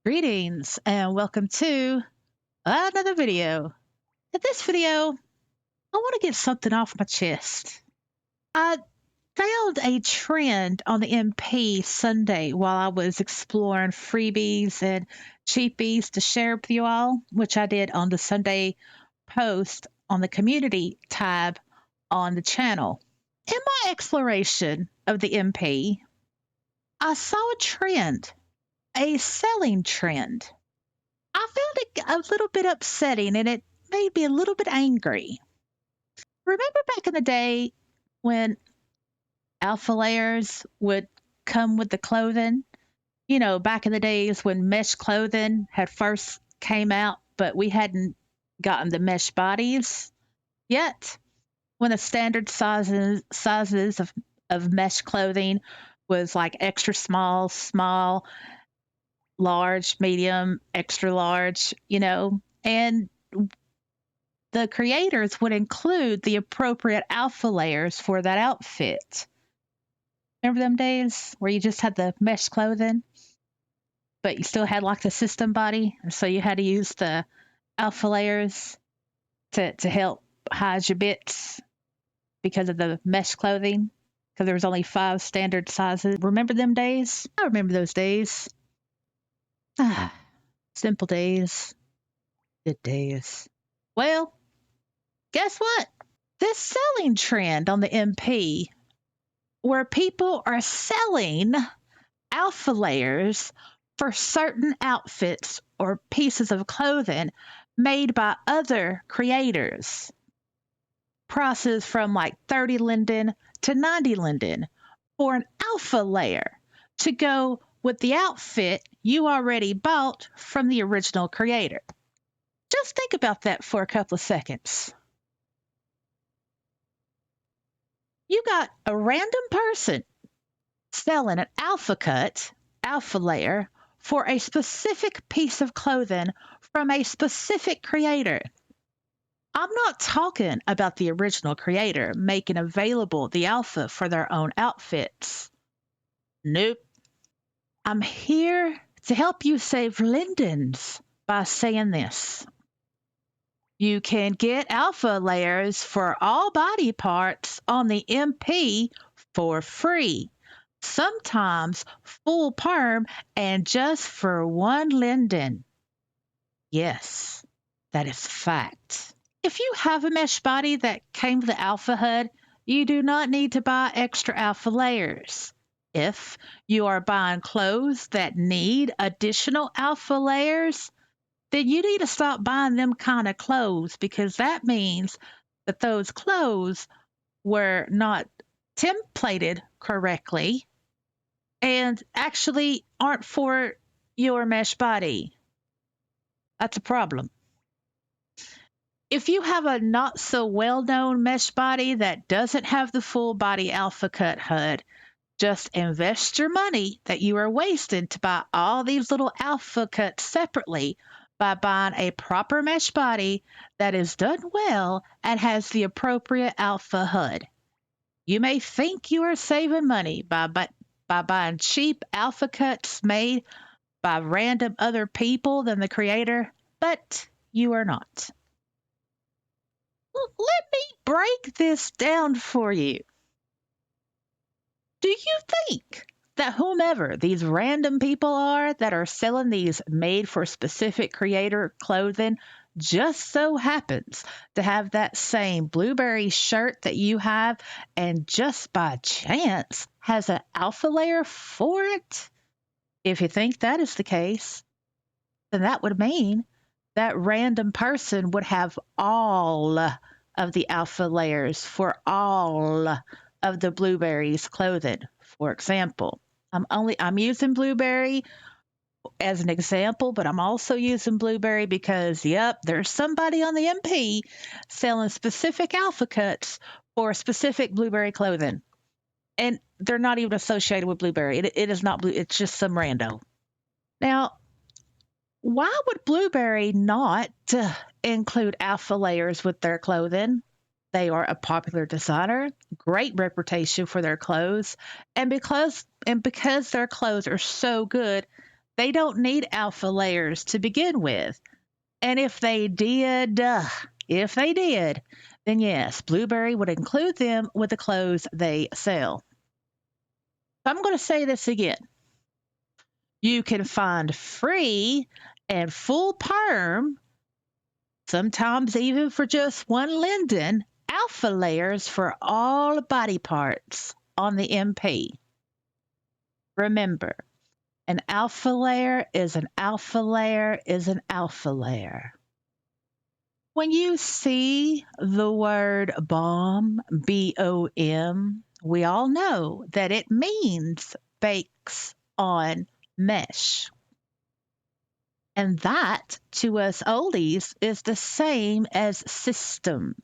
Greetings and welcome to another video. In this video, I want to get something off my chest. I found a trend on the MP Sunday while I was exploring freebies and cheapies to share with you all, which I did on the Sunday post on the community tab on the channel. In my exploration of the MP, I saw a trend, a selling trend. I found it a little bit upsetting and it made me a little bit angry. Remember back in the day when alpha layers would come with the clothing? You know, back in the days when mesh clothing had first came out, but we hadn't gotten the mesh bodies yet. When the standard sizes of mesh clothing was like extra small, small, large, medium, extra large, and the creators would include the appropriate alpha layers for that outfit. Remember them days where you just had the mesh clothing, but you still had like the system body? And so you had to use the alpha layers to help hide your bits because of the mesh clothing, because there was only 5 standard sizes. Remember them days? I remember those days. Simple days. Good days. Well, guess what? This selling trend on the MP where people are selling alpha layers for certain outfits or pieces of clothing made by other creators. Prices from like 30 linden to 90 linden for an alpha layer to go with the outfit you already bought from the original creator. Just think about that for a couple of seconds. You got a random person selling an alpha layer, for a specific piece of clothing from a specific creator. I'm not talking about the original creator making available the alpha for their own outfits. Nope. I'm here to help you save Lindens by saying this. You can get alpha layers for all body parts on the MP for free, sometimes full perm and just for 1 linden. Yes, that is fact. If you have a mesh body that came with the alpha HUD, you do not need to buy extra alpha layers. If you are buying clothes that need additional alpha layers, then you need to stop buying them kind of clothes, because that means that those clothes were not templated correctly and actually aren't for your mesh body. That's a problem. If you have a not so well-known mesh body that doesn't have the full body alpha cut HUD, just invest your money that you are wasting to buy all these little alpha cuts separately by buying a proper mesh body that is done well and has the appropriate alpha HUD. You may think you are saving money by buying cheap alpha cuts made by random other people than the creator, but you are not. Let me break this down for you. Do you think that whomever these random people are that are selling these made for specific creator clothing just so happens to have that same blueberry shirt that you have and just by chance has an alpha layer for it? If you think that is the case, then that would mean that random person would have all of the alpha layers for all of the blueberries clothing. For example, I'm using blueberry as an example, but I'm also using blueberry because, yep, there's somebody on the MP selling specific alpha cuts for specific blueberry clothing. And they're not even associated with blueberry. It is not blue. It's just some rando. Now, why would blueberry not include alpha layers with their clothing? They are a popular designer, great reputation for their clothes, and because their clothes are so good, They don't need alpha layers to begin with. And if they did, then yes, Blueberry would include them with the clothes they sell. I'm going to say this again. You can find free and full perm, sometimes even for just one linden, alpha layers for all body parts on the MP. Remember, an alpha layer is an alpha layer is an alpha layer. When you see the word BOM, BOM, we all know that it means bakes on mesh. And that, to us oldies, is the same as system.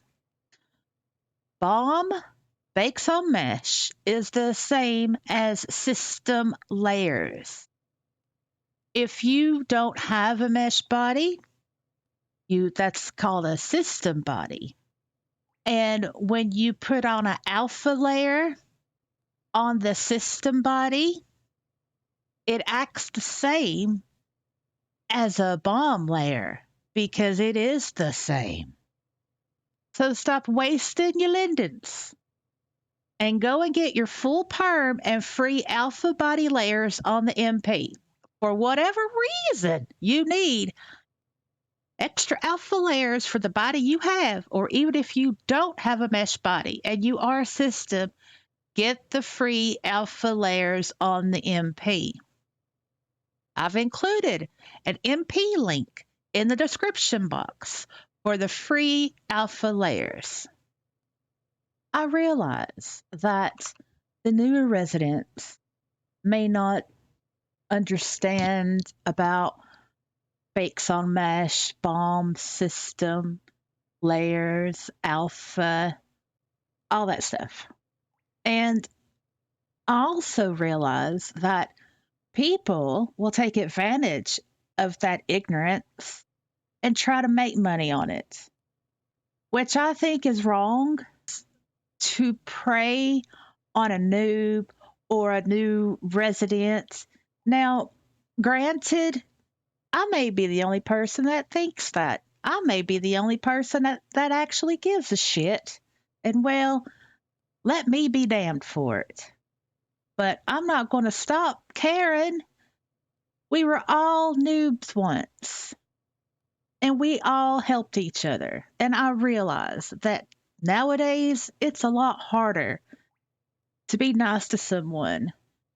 BOM, bakes on mesh, is the same as system layers. If you don't have a mesh body, that's called a system body. And when you put on an alpha layer on the system body, it acts the same as a BOM layer because it is the same. So stop wasting your Lindens and go and get your full perm and free alpha body layers on the MP. For whatever reason you need extra alpha layers for the body you have, or even if you don't have a mesh body and you are a system, get the free alpha layers on the MP. I've included an MP link in the description box for the free alpha layers. I realize that the newer residents may not understand about bakes on mesh, BOM, system, layers, alpha, all that stuff. And I also realize that people will take advantage of that ignorance and try to make money on it, which I think is wrong. To prey on a noob or a new resident. Now, granted, I may be the only person that thinks that. I may be the only person that actually gives a shit. And well, let me be damned for it. But I'm not going to stop caring. We were all noobs once. And we all helped each other. And I realize that nowadays it's a lot harder to be nice to someone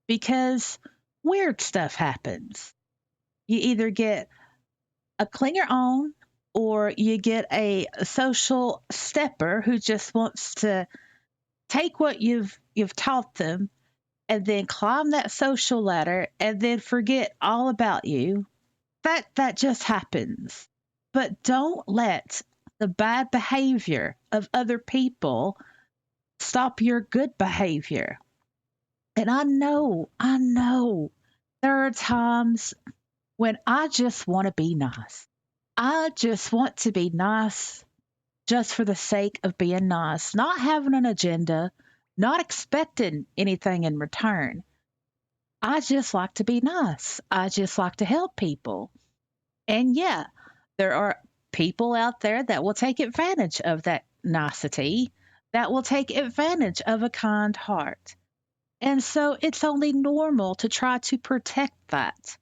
because weird stuff happens. You either get a clinger on or you get a social stepper who just wants to take what you've taught them and then climb that social ladder and then forget all about you. That just happens. But don't let the bad behavior of other people stop your good behavior. And I know there are times when I just want to be nice. I just want to be nice just for the sake of being nice, not having an agenda, not expecting anything in return. I just like to be nice. I just like to help people. And yeah, there are people out there that will take advantage of that nicety, that will take advantage of a kind heart. And so it's only normal to try to protect that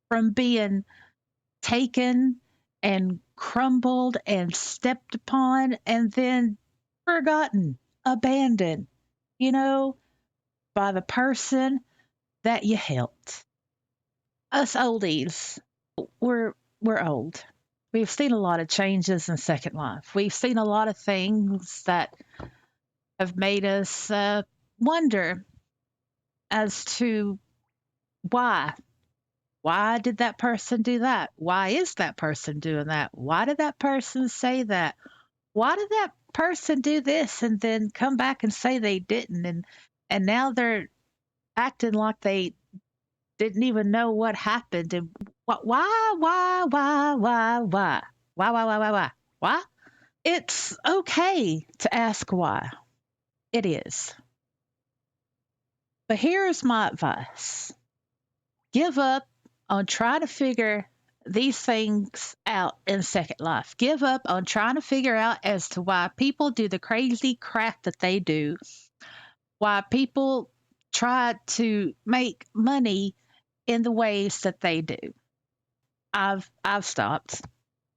from being taken and crumbled and stepped upon and then forgotten, abandoned, by the person that you helped. Us oldies, we're old. We've seen a lot of changes in Second Life. We've seen a lot of things that have made us wonder as to why. Why did that person do that? Why is that person doing that? Why did that person say that? Why did that person do this and then come back and say they didn't? And now they're acting like they didn't even know what happened. And why? It's okay to ask why. It is. But here's my advice. Give up on trying to figure these things out in Second Life. Give up on trying to figure out as to why people do the crazy crap that they do, why people try to make money in the ways that they do. I've stopped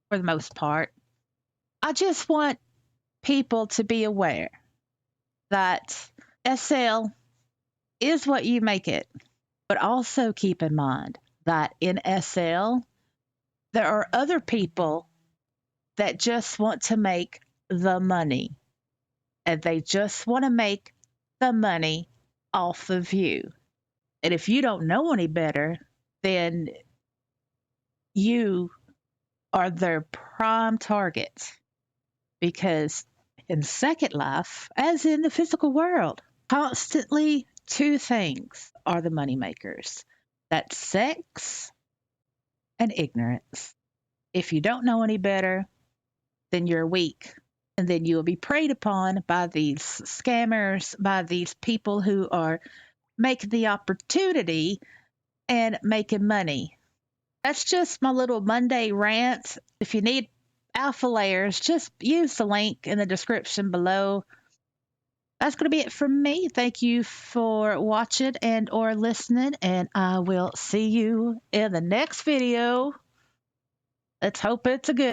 for the most part. I just want people to be aware that SL is what you make it, but also keep in mind that in SL, there are other people that just want to make the money, and they just want to make the money off of you. And if you don't know any better, then you are their prime target, because in Second Life, as in the physical world, constantly two things are the money makers. That's sex and ignorance. If you don't know any better, then you're weak. And then you will be preyed upon by these scammers, by these people who are making the opportunity and making money. That's just my little Monday rant. If you need alpha layers, just use the link in the description below. That's going to be it from me. Thank you for watching and or listening, and I will see you in the next video. Let's hope it's a good